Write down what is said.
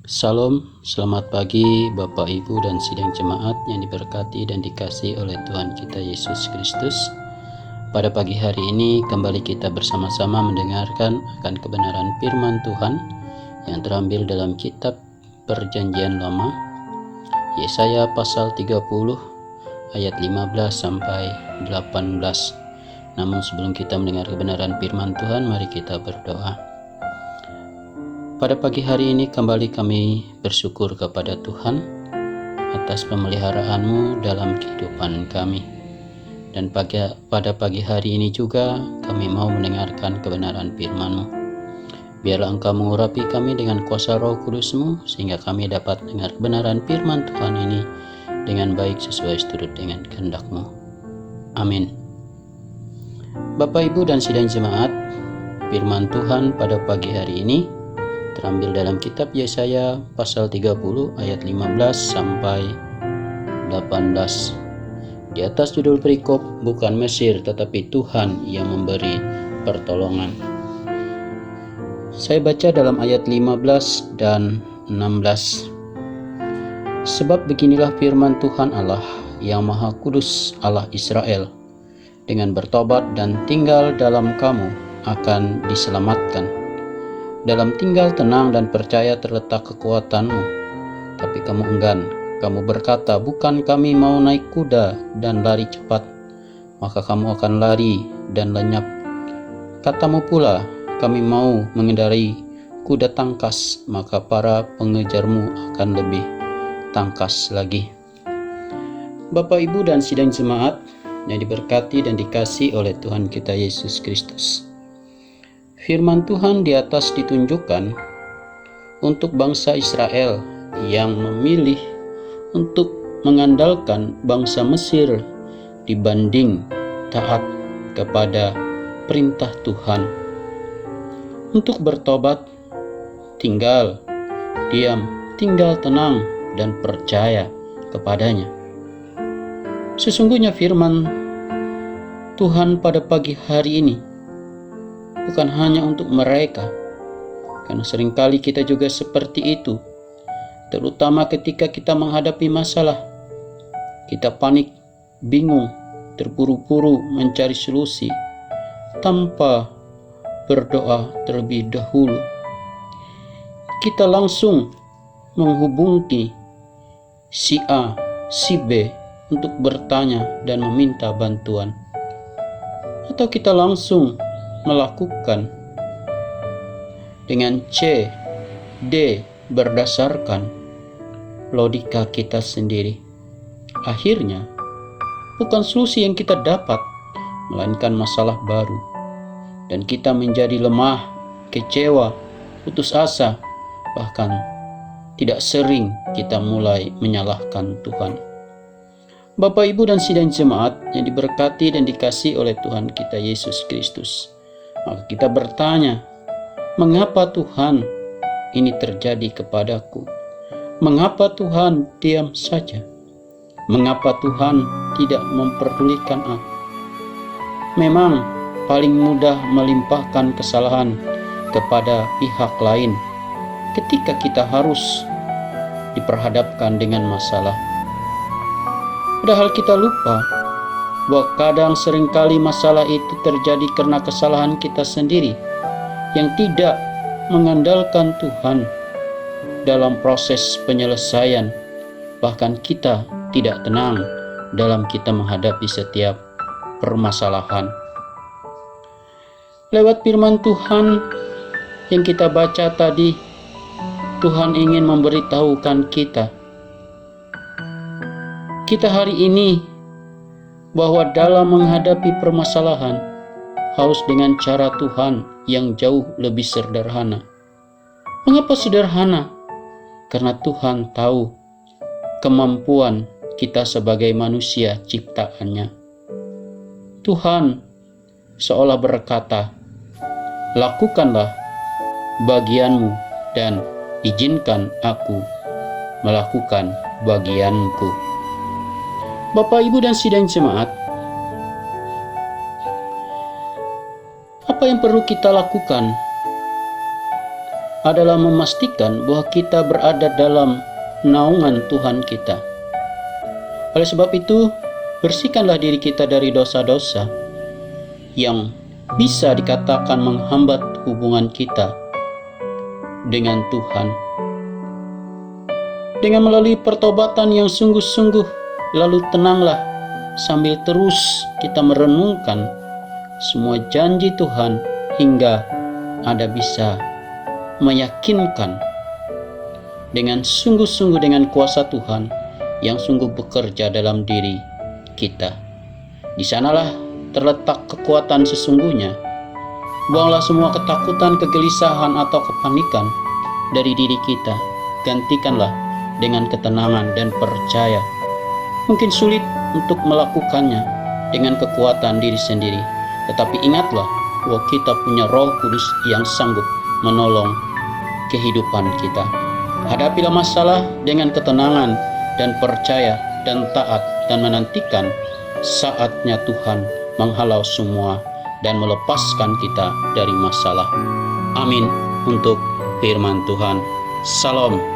Salam, selamat pagi Bapak Ibu dan sidang jemaat yang diberkati dan dikasihi oleh Tuhan kita Yesus Kristus. Pada pagi hari ini kembali kita bersama-sama mendengarkan akan kebenaran firman Tuhan yang terambil dalam kitab Perjanjian Lama, Yesaya pasal 30 ayat 15 sampai 18. Namun sebelum kita mendengar kebenaran firman Tuhan, mari kita berdoa. Pada pagi hari ini kembali kami bersyukur kepada Tuhan atas pemeliharaan-Mu dalam kehidupan kami. Dan pada pagi hari ini juga kami mau mendengarkan kebenaran firman-Mu. Biarlah Engkau mengurapi kami dengan kuasa Roh Kudus-Mu sehingga kami dapat mendengar kebenaran firman Tuhan ini dengan baik sesuai seturut dengan kehendak-Mu. Amin. Bapak, Ibu, dan sidang jemaat, firman Tuhan pada pagi hari ini terambil dalam kitab Yesaya pasal 30 ayat 15 sampai 18. Di atas judul perikop, bukan Mesir tetapi Tuhan yang memberi pertolongan. Saya baca dalam ayat 15 dan 16. Sebab beginilah firman Tuhan Allah yang Maha Kudus, Allah Israel, dengan bertobat dan tinggal dalam kamu akan diselamatkan. Dalam tinggal tenang dan percaya terletak kekuatanmu. Tapi kamu enggan, kamu berkata, bukan kami mau naik kuda dan lari cepat, maka kamu akan lari dan lenyap. Katamu pula, kami mau mengendarai kuda tangkas, maka para pengejarmu akan lebih tangkas lagi. Bapak, Ibu, dan sidang jemaat yang diberkati dan dikasihi oleh Tuhan kita Yesus Kristus. Firman Tuhan di atas ditunjukkan untuk bangsa Israel yang memilih untuk mengandalkan bangsa Mesir dibanding taat kepada perintah Tuhan. Untuk bertobat, tinggal diam, tinggal tenang dan percaya kepadanya. Sesungguhnya firman Tuhan pada pagi hari ini bukan hanya untuk mereka, karena seringkali kita juga seperti itu, terutama ketika kita menghadapi masalah. Kita panik, bingung, terburu-buru mencari solusi tanpa berdoa terlebih dahulu. Kita langsung menghubungi si A, si B untuk bertanya dan meminta bantuan. Atau kita langsung melakukan dengan C, D berdasarkan logika kita sendiri. Akhirnya bukan solusi yang kita dapat, melainkan masalah baru, dan kita menjadi lemah, kecewa, putus asa, bahkan tidak sering kita mulai menyalahkan Tuhan. Bapak, Ibu, dan sidang jemaat yang diberkati dan dikasihi oleh Tuhan kita Yesus Kristus, maka kita bertanya, mengapa Tuhan ini terjadi kepadaku? Mengapa Tuhan diam saja? Mengapa Tuhan tidak memperdulikan aku? Memang paling mudah melimpahkan kesalahan kepada pihak lain ketika kita harus diperhadapkan dengan masalah. Padahal kita lupa bahwa kadang seringkali masalah itu terjadi karena kesalahan kita sendiri yang tidak mengandalkan Tuhan dalam proses penyelesaian. Bahkan kita tidak tenang dalam kita menghadapi setiap permasalahan. Lewat firman Tuhan yang kita baca tadi, Tuhan ingin memberitahukan kita hari ini bahwa dalam menghadapi permasalahan harus dengan cara Tuhan yang jauh lebih sederhana. Mengapa sederhana? Karena Tuhan tahu kemampuan kita sebagai manusia ciptaannya. Tuhan seolah berkata, lakukanlah bagianmu dan izinkan aku melakukan bagianku. Bapak, Ibu, dan sidang jemaat, apa yang perlu kita lakukan adalah memastikan bahwa kita berada dalam naungan Tuhan kita. Oleh sebab itu, bersihkanlah diri kita dari dosa-dosa yang bisa dikatakan menghambat hubungan kita dengan Tuhan. Dengan melalui pertobatan yang sungguh-sungguh, lalu tenanglah sambil terus kita merenungkan semua janji Tuhan hingga Anda bisa meyakinkan dengan sungguh-sungguh dengan kuasa Tuhan yang sungguh bekerja dalam diri kita. Di sanalah terletak kekuatan sesungguhnya. Buanglah semua ketakutan, kegelisahan, atau kepanikan dari diri kita. Gantikanlah dengan ketenangan dan percaya. Mungkin sulit untuk melakukannya dengan kekuatan diri sendiri, tetapi ingatlah bahwa kita punya Roh Kudus yang sanggup menolong kehidupan kita. Hadapilah masalah dengan ketenangan dan percaya dan taat, dan menantikan saatnya Tuhan menghalau semua dan melepaskan kita dari masalah. Amin untuk firman Tuhan. Salam.